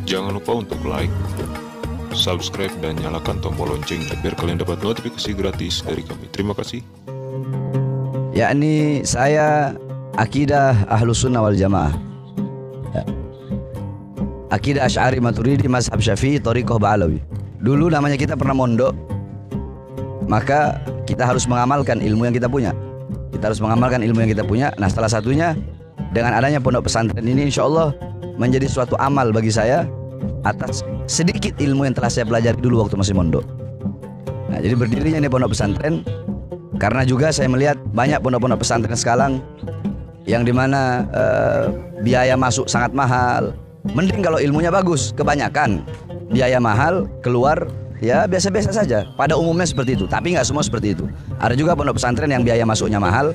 Jangan lupa untuk like, subscribe, dan nyalakan tombol loncengnya biar kalian dapat notifikasi gratis dari kami. Terima kasih. Yakni saya akidah Ahlus Sunnah wal Jamaah, akidah Asy'ari Maturidi, mazhab Syafi'i, thariqah Ba'alawi. Dulu namanya kita pernah mondok, maka kita harus mengamalkan ilmu yang kita punya. Kita harus mengamalkan ilmu yang kita punya. Nah, salah satunya dengan adanya pondok pesantren ini, insya Allah menjadi suatu amal bagi saya atas sedikit ilmu yang telah saya pelajari dulu waktu masih mondok. Nah, jadi berdirinya ini pondok pesantren karena juga saya melihat banyak pondok-pondok pesantren sekarang yang dimana biaya masuk sangat mahal. Mending kalau ilmunya bagus. Kebanyakan biaya mahal, keluar ya biasa-biasa saja. Pada umumnya seperti itu, tapi nggak semua seperti itu. Ada juga pondok pesantren yang biaya masuknya mahal,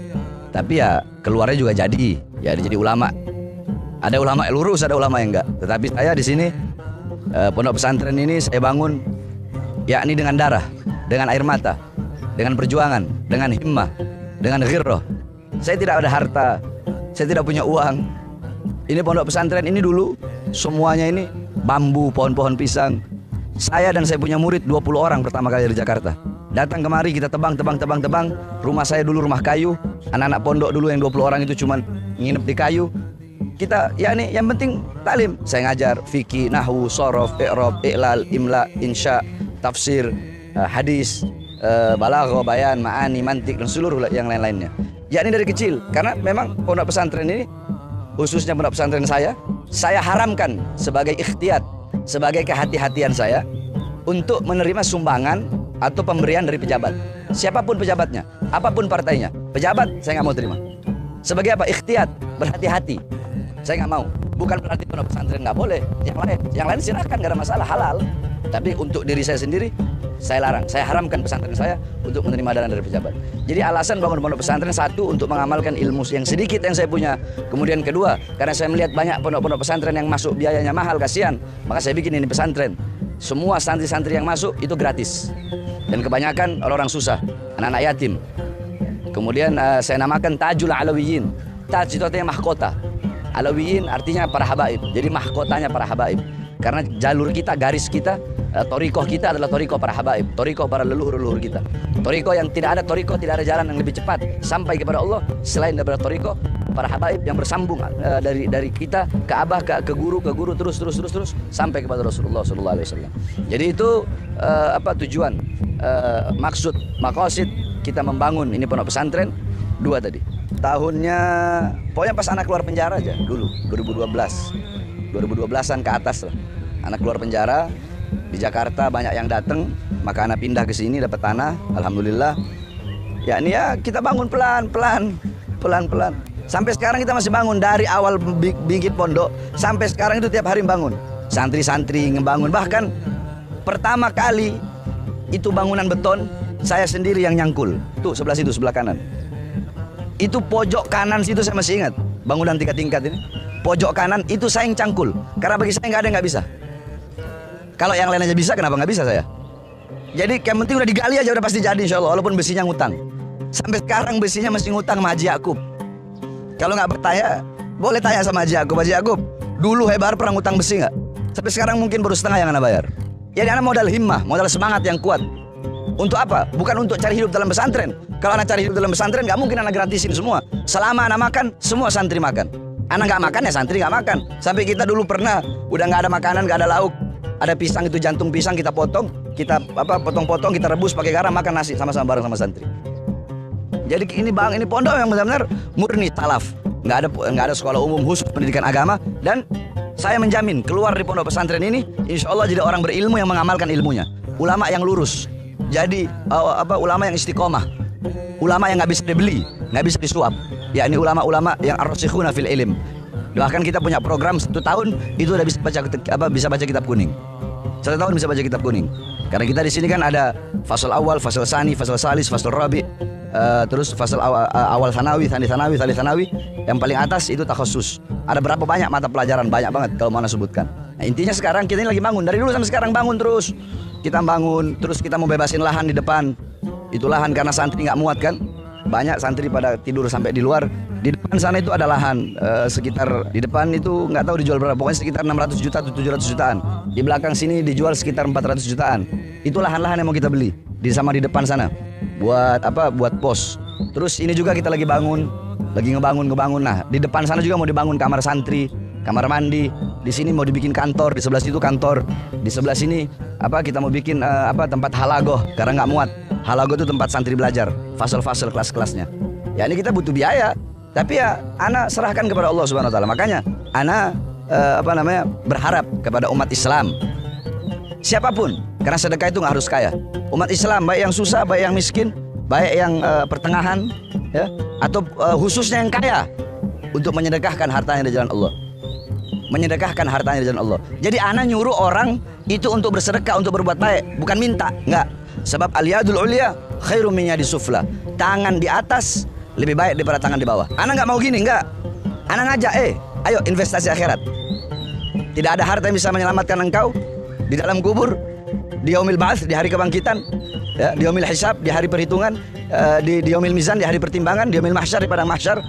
tapi ya keluarnya juga jadi ulama. Ada ulama yang lurus, ada ulama yang enggak. Tetapi saya di sini pondok pesantren ini saya bangun yakni dengan darah, dengan air mata, dengan perjuangan, dengan himmah, dengan ghirrah. Saya tidak ada harta, saya tidak punya uang. Ini pondok pesantren ini dulu semuanya ini bambu, pohon-pohon pisang. Saya dan saya punya murid 20 orang pertama kali dari Jakarta. Datang kemari kita tebang. Rumah saya dulu rumah kayu. Anak-anak pondok dulu yang 20 orang itu cuma nginep di kayu. Kita yakni yang penting taklim. Saya ngajar fikih, nahwu, shorof, i'rab, i'lal, imla, insya, tafsir, hadis, balaghah, bayan, ma'ani, mantik, dan seluruh yang lain-lainnya. Yakni dari kecil. Karena memang pondok pesantren ini, khususnya pondok pesantren saya haramkan sebagai ikhtiyat, sebagai kehati-hatian saya untuk menerima sumbangan atau pemberian dari pejabat. Siapapun pejabatnya, apapun partainya, pejabat saya nggak mau terima. Sebagai apa? Ikhtiyat, berhati-hati. Saya nggak mau. Bukan berarti pondok pesantren nggak boleh. Yang lain silakan, nggak ada masalah, halal. Tapi untuk diri saya sendiri, saya larang. Saya haramkan pesantren saya untuk menerima dana dari pejabat. Jadi alasan bangun pondok pesantren, satu, untuk mengamalkan ilmu yang sedikit yang saya punya. Kemudian kedua, karena saya melihat banyak pondok-pondok pesantren yang masuk biayanya mahal, kasihan. Maka saya bikin ini pesantren. Semua santri-santri yang masuk itu gratis. Dan kebanyakan orang-orang susah, anak-anak yatim. Kemudian saya namakan Tajul Alawiyin. Taj itu artinya mahkota. Alawiyin artinya para habaib. Jadi mahkotanya para habaib. Karena jalur kita, garis kita, thariqah kita adalah thariqah para habaib, thariqah para leluhur-leluhur kita. Thariqah yang tidak ada thariqah, tidak ada jalan yang lebih cepat sampai kepada Allah selain daripada thariqah para habaib yang bersambung dari kita ke abah, ke guru terus sampai kepada Rasulullah sallallahu alaihi wasallam. Jadi itu tujuan, maksud, maqasid kita membangun ini pondok pesantren dua tadi. Tahunnya pokoknya pas anak keluar penjara aja dulu, 2012-an ke atas lah. Anak keluar penjara di Jakarta banyak yang datang, maka anak pindah ke sini dapat tanah, alhamdulillah. Ya ini ya kita bangun pelan-pelan. Sampai sekarang kita masih bangun dari awal bikin pondok sampai sekarang itu tiap hari bangun. Santri-santri ngebangun, bahkan pertama kali itu bangunan beton saya sendiri yang nyangkul. Tuh sebelah situ, sebelah kanan. Itu pojok kanan situ saya masih ingat. Bangunan 3 tingkat ini. Pojok kanan itu saya yang cangkul. Karena bagi saya nggak ada yang nggak bisa. Kalau yang lain aja bisa, kenapa nggak bisa saya? Jadi yang penting udah digali aja udah pasti jadi insya Allah. Walaupun besinya ngutang. Sampai sekarang besinya masih ngutang sama Haji Yakub. Kalau nggak bertanya, boleh tanya sama Haji Yakub. Haji Yakub, dulu Hebar pernah ngutang besi nggak? Sampai sekarang mungkin baru setengah yang anak bayar. Ya anak modal himmah, modal semangat yang kuat. Untuk apa? Bukan untuk cari hidup dalam pesantren. Kalau anak cari hidup dalam pesantren, nggak mungkin anak gratisin semua. Selama anak makan, semua santri makan. Anak nggak makan ya santri nggak makan. Sampai kita dulu pernah udah nggak ada makanan, nggak ada lauk, ada pisang itu jantung pisang kita potong, kita potong-potong, kita rebus pakai garam, makan nasi sama-sama bareng sama santri. Jadi ini pondok yang benar-benar murni salaf. Nggak ada sekolah umum khusus pendidikan agama. Dan saya menjamin keluar di pondok pesantren ini, insya Allah jadi orang berilmu yang mengamalkan ilmunya. Ulama yang lurus. Jadi ulama yang istiqomah, ulama yang nggak bisa dibeli, nggak bisa disuap. Ya ini ulama-ulama yang ar-rasikhuna fil ilm. Bahkan kita punya program 1 tahun itu udah bisa baca kitab kuning. 1 tahun bisa baca kitab kuning. Karena kita di sini kan ada fasal awal, fasal sani, fasal salis, fasal rabi, terus fasal awal sanawi, sani sanawi, salis sanawi. Yang paling atas itu takhasus. Ada berapa banyak mata pelajaran, banyak banget kalau mau sebutkan. Nah, intinya sekarang kita ini lagi bangun, dari dulu sampai sekarang bangun terus. Kita bangun, terus kita mau bebasin lahan di depan. Itu lahan karena santri nggak muat kan. Banyak santri pada tidur sampai di luar. Di depan sana itu ada lahan sekitar, di depan itu nggak tahu dijual berapa, pokoknya sekitar 600 juta atau 700 jutaan. Di belakang sini dijual sekitar 400 jutaan. Itu lahan-lahan yang mau kita beli sama di depan sana. Buat apa? Buat pos. Terus ini juga kita lagi bangun, lagi ngebangun. Nah, di depan sana juga mau dibangun kamar santri, kamar mandi. Di sini mau dibikin kantor, di sebelah situ kantor. Di sebelah sini kita mau bikin tempat halagoh karena nggak muat. Halagoh itu tempat santri belajar, fasal-fasal kelas-kelasnya. Ya ini kita butuh biaya, tapi ya ana serahkan kepada Allah Subhanahu wa taala. Makanya ana berharap kepada umat Islam. Siapapun, karena sedekah itu nggak harus kaya. Umat Islam baik yang susah, baik yang miskin, baik yang pertengahan, ya, atau khususnya yang kaya, untuk menyedekahkan hartanya di jalan Allah. Menyedekahkan hartanya di jalan Allah. Jadi ana nyuruh orang itu untuk bersedekah, untuk berbuat baik, bukan minta, enggak. Sebab al-yadul ulya khairum min yadis sufla. Tangan di atas lebih baik daripada tangan di bawah. Ana nggak mau gini, enggak. Ana ngajak, ayo investasi akhirat. Tidak ada harta yang bisa menyelamatkan engkau di dalam kubur, di yaumil ba'ats, di hari kebangkitan, ya, di yaumil hisab, di hari perhitungan, di yaumil mizan, di hari pertimbangan, di yaumil mahsyar, di padang mahsyar,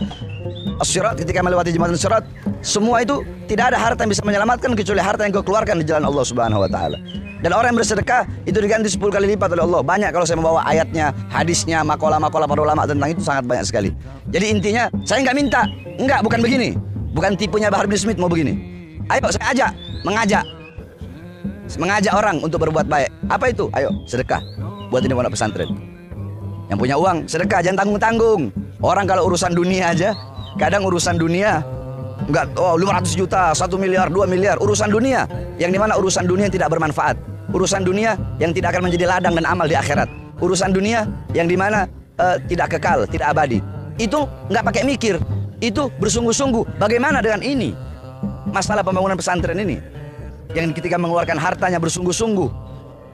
as-sirat, ketika melewati jembatan sirat. Semua itu tidak ada harta yang bisa menyelamatkan kecuali harta yang kau keluarkan di jalan Allah Subhanahu wa taala. Dan orang yang bersedekah itu diganti 10 kali lipat oleh Allah. Banyak kalau saya membawa ayatnya, hadisnya, makalah-makalah para ulama tentang itu sangat banyak sekali. Jadi intinya saya nggak minta, enggak, bukan begini, bukan tipenya Bahar bin Smith mau begini. Ayo saya mengajak orang untuk berbuat baik. Apa itu? Ayo sedekah buat ini pondok pesantren. Yang punya uang sedekah, jangan tanggung-tanggung. Orang kalau urusan dunia aja, kadang urusan dunia enggak, 500 juta, 1 miliar, 2 miliar, urusan dunia yang dimana urusan dunia yang tidak bermanfaat, urusan dunia yang tidak akan menjadi ladang dan amal di akhirat, urusan dunia yang dimana tidak kekal, tidak abadi. Itu nggak pakai mikir, itu bersungguh-sungguh. Bagaimana dengan ini? Masalah pembangunan pesantren ini, yang ketika mengeluarkan hartanya bersungguh-sungguh,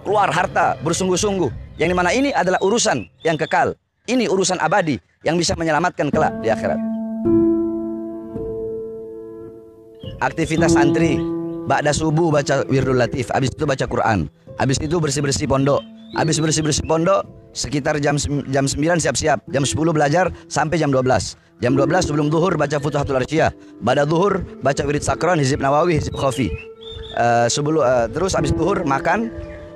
keluar harta bersungguh-sungguh, yang dimana ini adalah urusan yang kekal, ini urusan abadi yang bisa menyelamatkan kelak di akhirat. Aktivitas santri, ba'da subuh baca wirdul latif, habis itu baca Quran, habis itu bersih-bersih pondok, habis bersih-bersih pondok sekitar jam 9 siap-siap, jam 10 belajar sampai jam 12. Jam 12 sebelum zuhur baca Futuhatul Arsyiyah, ba'da zuhur baca wirid sakran, hizib nawawi, hizib khafi. Terus habis zuhur makan,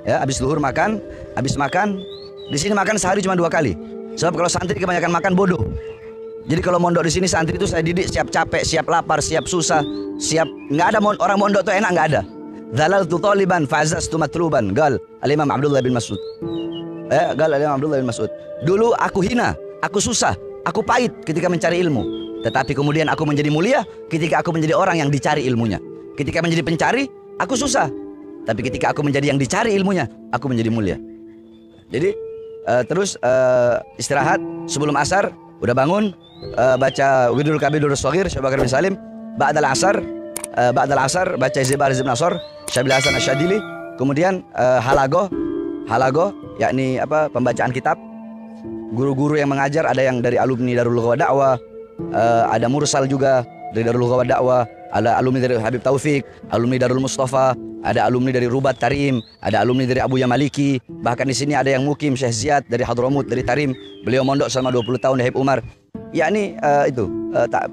ya, habis zuhur makan, habis makan di sini makan sehari cuma 2 kali. Sebab kalau santri kebanyakan makan bodoh. Jadi kalau mondok di sini santri itu saya didik siap capek, siap lapar, siap susah, siap nggak ada orang mondok tuh enak nggak ada. Zalaltu taliban fazastu matluban, gal Al-Imam Abdullah bin Mas'ud. Gal Al-Imam Abdullah bin Mas'ud. Dulu aku hina, aku susah, aku pahit ketika mencari ilmu. Tetapi kemudian aku menjadi mulia ketika aku menjadi orang yang dicari ilmunya. Ketika menjadi pencari, aku susah. Tapi ketika aku menjadi yang dicari ilmunya, aku menjadi mulia. Jadi terus istirahat sebelum asar, udah bangun. Baca Wirdul Kabir Durrus Shaghir Syekh Bakar bin Salim. Ba'dal asar baca Zibar Hizib Nasr Syabil Hasan Asyadili. Kemudian halagoh yakni pembacaan kitab. Guru-guru yang mengajar ada yang dari alumni Darul Lughah Dakwah, ada mursal juga dari Darul Lughah Dakwah, ada alumni dari Habib Taufik, alumni Darul Mustafa, ada alumni dari Rubat Tarim, ada alumni dari Abu Yamaliki. Bahkan di sini ada yang mukim Syekh Ziyad dari Hadramut dari Tarim. Beliau mondok selama 20 tahun di Habib Umar. Yakni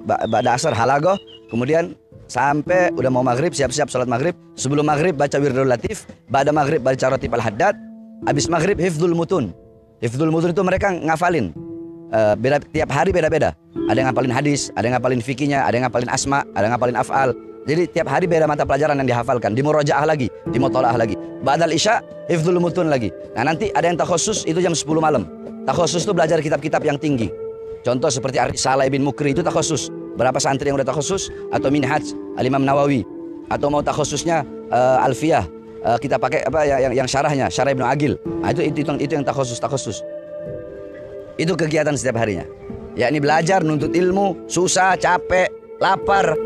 ba'da asar halagoh, kemudian sampai udah mau maghrib, siap-siap sholat maghrib. Sebelum maghrib baca wirdul latif, ba'da maghrib baca ratib al-haddad, habis maghrib hifdzul mutun. Hifdzul mutun itu mereka ngafalin, tiap hari beda-beda. Ada yang ngapalin hadis, ada yang ngapalin fikihnya, ada yang ngapalin asma, ada yang ngapalin af'al. Jadi tiap hari beda mata pelajaran yang dihafalkan, di murojaah lagi, di mutolaah lagi. Ba'dal isya hifdzul mutun lagi. Nah nanti ada yang takhusus itu jam 10 malam. Takhusus itu belajar kitab-kitab yang tinggi. Contoh seperti Ar-Risalah Ibn Mukri itu takhusus. Berapa santri yang udah takhusus? Atau Minhaj Al-Imam Nawawi, atau mau takhususnya Alfiyah, kita pakai yang syarahnya Syarah Ibnu Agil. Nah, itu yang takhusus. Itu kegiatan setiap harinya. Yakni belajar, nuntut ilmu, susah, capek, lapar.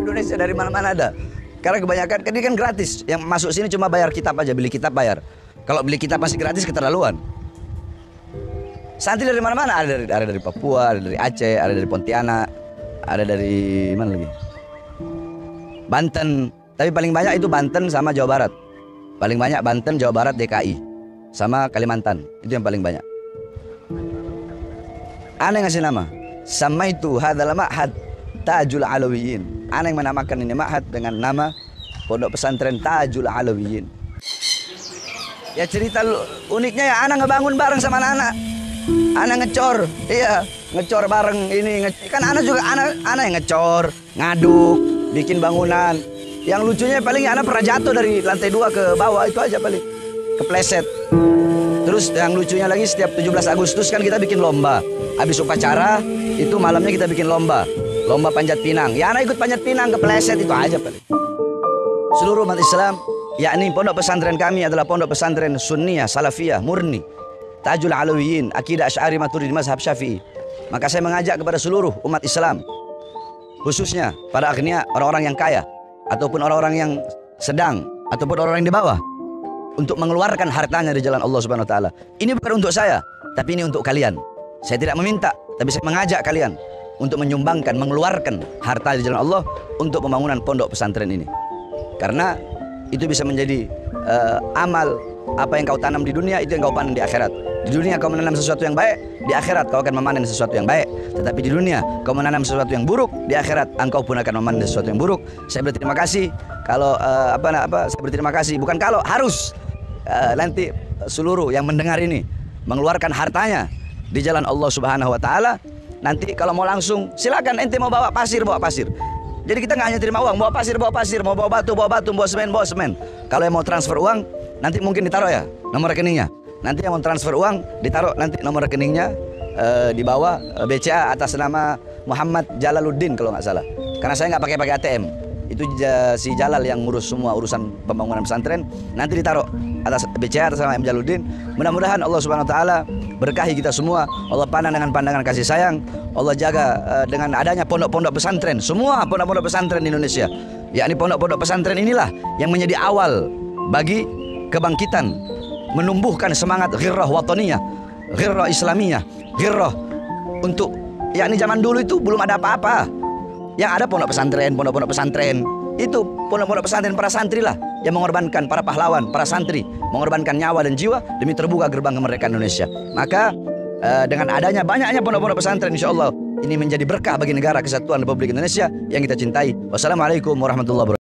Indonesia dari mana-mana ada. Karena kebanyakan ini kan gratis. Yang masuk sini cuma bayar kitab aja, beli kitab bayar. Kalau beli kitab masih gratis, keterlaluan. Santri dari mana-mana, ada dari Papua, ada dari Aceh, ada dari Pontianak, ada dari mana lagi? Banten. Tapi paling banyak itu Banten sama Jawa Barat. Paling banyak Banten, Jawa Barat, DKI sama Kalimantan. Itu yang paling banyak. Ana yang ngasih nama. Samaitu hadzal ma'had Tajul Alawiyin. Ana yang menamakan ini ma'had dengan nama Pondok Pesantren Tajul Alawiyin. Ya cerita uniknya ya, ana ngebangun bareng sama anak-anak. Ana ngecor, iya, ngecor bareng ini. Kan ana juga ana yang ngecor, ngaduk, bikin bangunan. Yang lucunya paling ana pernah jatuh dari lantai 2 ke bawah, itu aja paling. Kepleset. Terus yang lucunya lagi setiap 17 Agustus kan kita bikin lomba. Habis upacara itu malamnya kita bikin lomba panjat pinang. Ya anak ikut panjat pinang, kepleset, itu aja paling. Seluruh umat Islam, yakni pondok pesantren kami adalah pondok pesantren Sunniyah, Salafiyah, Murni, Tajul Alawiyin, akidah Asy'ari Maturidi mazhab Syafi'i. Maka saya mengajak kepada seluruh umat Islam, khususnya para agniya, orang-orang yang kaya, ataupun orang-orang yang sedang, ataupun orang-orang yang di bawah, untuk mengeluarkan hartanya di jalan Allah Subhanahu wa taala. Ini bukan untuk saya, tapi ini untuk kalian. Saya tidak meminta, tapi saya mengajak kalian untuk menyumbangkan, mengeluarkan harta di jalan Allah untuk pembangunan pondok pesantren ini. Karena itu bisa menjadi amal. Apa yang kau tanam di dunia, itu yang kau panen di akhirat. Di dunia kau menanam sesuatu yang baik, di akhirat kau akan memanen sesuatu yang baik. Tetapi di dunia kau menanam sesuatu yang buruk, di akhirat engkau pun akan memanen sesuatu yang buruk. Saya berterima kasih kalau saya berterima kasih, bukan kalau, harus nanti seluruh yang mendengar ini mengeluarkan hartanya di jalan Allah Subhanahu wa taala. Nanti kalau mau langsung silakan, ente mau bawa pasir, bawa pasir. Jadi kita nggak hanya terima uang, bawa pasir, mau bawa batu, bawa semen. Kalau yang mau transfer uang, nanti mungkin ditaruh ya nomor rekeningnya. Nanti yang mau transfer uang ditaruh nanti nomor rekeningnya di bawah BCA atas nama Muhammad Jalaluddin kalau nggak salah. Karena saya nggak pakai ATM. Itu si Jalal yang ngurus semua urusan pembangunan pesantren. Nanti ditaruh atas BCA atas nama M. Jalaluddin. Mudah-mudahan Allah Subhanahu wa taala berkahi kita semua. Allah pandang dengan pandangan kasih sayang. Allah jaga dengan adanya pondok-pondok pesantren, semua pondok-pondok pesantren di Indonesia. Yakni pondok-pondok pesantren inilah yang menjadi awal bagi kebangkitan, menumbuhkan semangat ghirrah wataniyah, ghirrah islamiyah, ghirrah untuk, yakni zaman dulu itu belum ada apa-apa. Yang ada pondok pesantren, itu pondok-pondok pesantren para santri lah yang mengorbankan, para pahlawan, para santri mengorbankan nyawa dan jiwa demi terbuka gerbang kemerdekaan Indonesia. Maka dengan adanya banyaknya pondok-pondok pesantren, insya Allah ini menjadi berkah bagi negara kesatuan Republik Indonesia yang kita cintai. Wassalamualaikum warahmatullahi wabarakatuh.